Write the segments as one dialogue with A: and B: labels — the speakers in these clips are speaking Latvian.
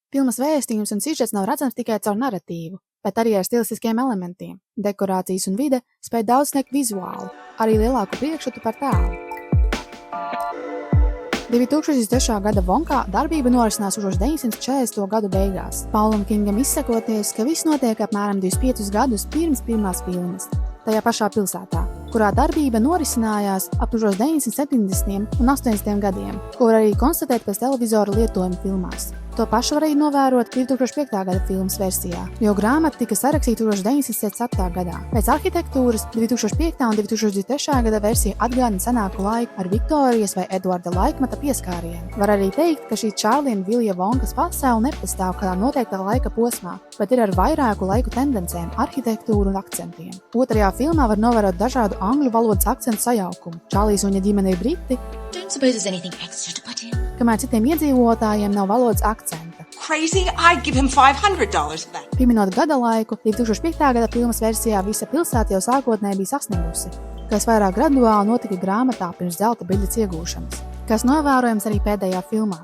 A: Filmas vēstījums un sižets nav redzams tikai caur narratīvu, bet arī ar stilistiskiem elementiem. Dekorācijas un vide spēj daudz sniegt vizuāli, arī lielāku priekšstatu par tēlu. 2003. gada Vonkā darbība norisinās 1940. gadu beigās. Paulam Kingam izsakoties, ka viss notiek apmēram 25 gadus pirms pirmās filmas, tajā pašā pilsētā, kurā darbība norisinājās ap 1970. un 80. gadiem, ko var arī konstatēt pēc televizora lietojuma filmās. To pašu varēja novērot 2005. gada filmas versijā, jo grāmata tika sarakstīta 1907. gadā. Pēc arhitektūras 2005. un 2023. gada versija atgādina senāku laiku ar Viktorijas vai Eduarda laikmeta pieskārienu. Var arī teikt, ka šī Čārlija un Vilija Vonkas pasaule nepastāv kādā noteiktā laika posmā, bet ir ar vairāku laiku tendencēm, arhitektūru un akcentiem. Otrajā filmā var novērot dažādu angļu valodas akcentu sajaukumu. Čārlijs un viņa ģimene ir briti, kamēr citiem iedzīvotājiem nav valodas akcenta.
B: Crazy, I'd give him $500 for that.
A: Pieminot gada laiku, 2005. gada filmas versijā visa pilsēta jau sākotnēji bija sasnimusi, kas vairāk graduāli notika grāmatā pirms zelta biļetes iegūšanas, kas novērojams arī pēdējā filmā.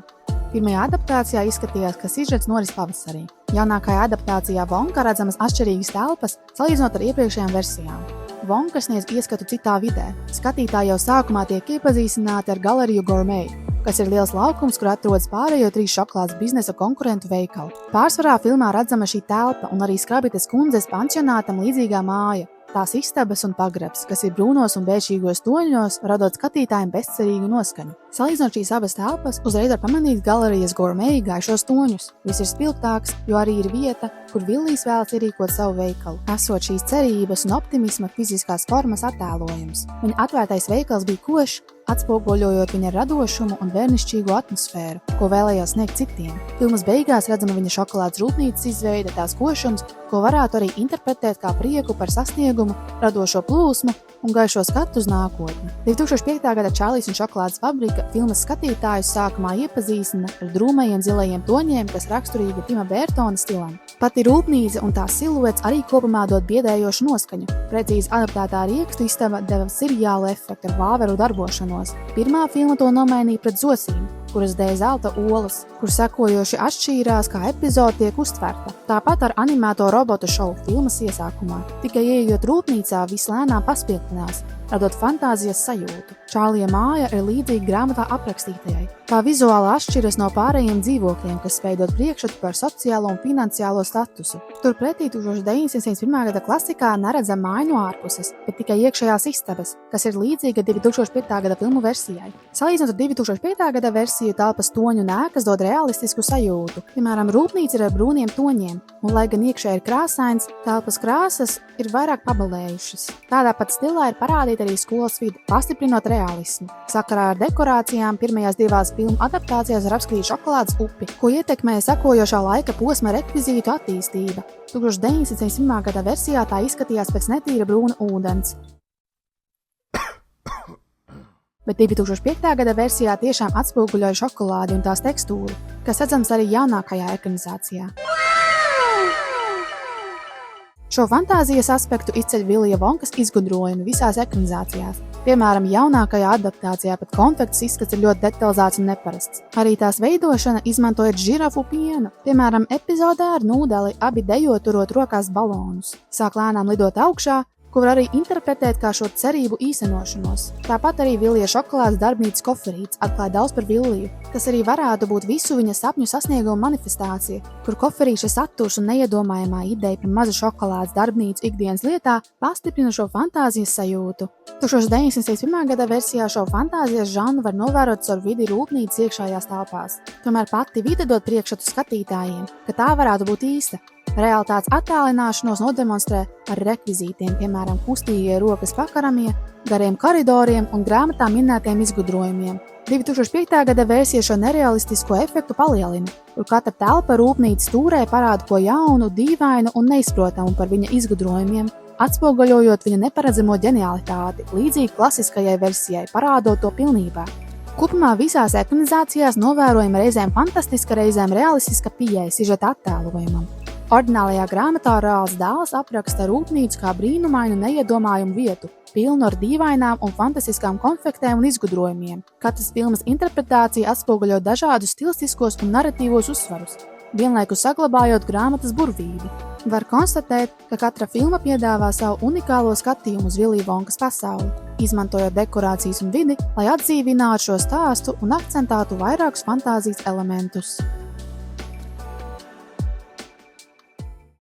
A: Pirmajā adaptācijā izskatījās, ka sižets noris pavasarī. Jaunākajā adaptācijā Vonka redzamas atšķirīgas telpas, salīdzinot ar iepriekšējām versijām. Vonka sniedz ieskatu citā vidē. Skatītāji jau sākumā tiek iepazīstināti ar galeriju Gourmet, kas ir liels laukums, kur atrodas pārējo 3 šokolādes biznesa konkurentu veikali. Pārsvarā filmā redzama šī telpa un arī Skrabites kundzes pansionātam līdzīgā māja, tās istabas un pagrabs, kas ir brūnos un bēžīgos toņos, radot skatītājiem bezcerīgu noskaņu. Salīdzinot šīs abas telpas, uzreiz var pamanīt galerijas Gourmet gaišos toņus. Viss ir spilgtāks, jo arī ir vieta, kur Villijs vēlas ierīkot savu veikalu, esot šīs cerības un optimisma fiziskās formas attēlojums. Viņa atvērtais veikals bija košs, atspoguļojot viņa radošumu un bērnišķīgo atmosfēru, ko vēlējās sniegt citiem. Filmas beigās redzama viņa šokolādes rūpnīcas izveide, tās košums, ko varētu arī interpretēt kā prieku par sasniegumu, radošo plūsmu un gaišo skatu uz nākotni. 2005. gada Čārlijs un šokolādes fabrika filmas skatītājus sākumā iepazīstina ar drūmajiem zilajiem toņiem, kas raksturīgi Tima Bērtona stilam. Pati rūpnīca un tās siluets arī kopumā dod biedējošu noskaņu. Precīzi adaptētā riekstu istaba deva seriāla efektu ar vāveru darbošanos. Pirmā filma to nomainīja pret zosīm, kuras dēļ zelta olas, kur sekojoši atšķīrās, kā epizode tiek uztverta. Tāpat ar animēto robotu šovu filmas iesākumā. Tikai ieejot rūpnīcā, viss lēnām paspilgtinās, radot fantāzijas sajūtu. Čārlija māja ir līdzīga grāmatā aprakstītajai. Tā vizuāli atšķiras no pārējiem dzīvokļiem, kas spēj dot priekšstatu par sociālo un finansiālo statusu. Turpretī 1971. gada klasikā neredzam māju no ārpuses, bet tikai iekšējās istabas, kas ir līdzīga 2005. gada filmu versijai. Salīdzinot ar 2005. gada versiju, telpas toņu un ēkas dod realistisku sajūtu. Piemēram, rūpnīca ir ar brūniem toņiem, un lai gan iekšē ir krāsains, telpas krāsas ir vairāk pabalējušas. Tādā pat stilā ir parādīta arī skolas vide, pastiprinot realismu. Sakarā ar dekorācijām pirmajās divās filmu adaptācijās var apskatīt šokolādes upi, ko ietekmēja sekojošā laika posma rekvizītu attīstība. 1971. gada versijā tā izskatījās pēc netīra brūna ūdens. Bet 2005. gada versijā tiešām atspoguļoja šokolādi un tās tekstūru, kas redzams arī jaunākajā ekranizācijā. Šo fantāzijas aspektu izceļ Vilija Vonkas izgudrojumi visās ekranizācijās. Piemēram, jaunākajā adaptācijā pat konfekts izskats ir ļoti detalizēts un neparasts. Arī tās veidošana izmantojot žirafu pienu. Piemēram, epizodē ar nūdeli abi dejo turot rokās balonus. Sāk lēnām lidot augšā, ko var arī interpretēt kā šo cerību īstenošanos. Tāpat arī Vilija šokolādes darbnīcas koferīts atklāja daudz par Viliju. Tas arī varētu būt visu viņa sapņu sasniegumu manifestācija, kur koferīša saturs un neiedomājamā ideja par mazu šokolādes darbnīcu ikdienas lietā pastiprina šo fantāzijas sajūtu. 1971. gada versijā šo fantāzijas žanru var novērot caur vidi rūpnīcas iekšējās telpās. Tomēr pati vide dod priekšstatu skatītājiem, ka tā varētu būt īsta. Realitātes attālināšanos nodemonstrē ar rekvizītiem, piemēram, kustīgie rokas pakaramie, gariem koridoriem un grāmatā minētiem izgudrojumiem. 2005. gada versija šo nerealistisko efektu palielina, kur katra telpa rūpnīcas stūrē parāda ko jaunu, dīvainu un neizprotamu par viņa izgudrojumiem, atspoguļojot viņa neparedzamo ģenialitāti, līdzīgi klasiskajai versijai, parādot to pilnībā. Kopumā visās ekranizācijās novērojama reizēm fantastiska, reizēm realistiska pieeja sižeta attēlojumam. Ordinālajā grāmatā reāls dēls apraksta rūpnīcu kā brīnumainu neiedomājumu vietu, pilnu ar dīvainām un fantastiskām konfektēm un izgudrojumiem. Katras filmas interpretācija atspoguļo dažādus stilistiskos un narratīvos uzsvarus. vienlaikus saglabājot grāmatas burvību. Var konstatēt, ka katra filma piedāvā savu unikālo skatījumu uz Vilija Vonkas pasauli, izmantojot dekorācijas un vidi, lai atdzīvinātu šo stāstu un akcentētu vairākus fantāzijas elementus.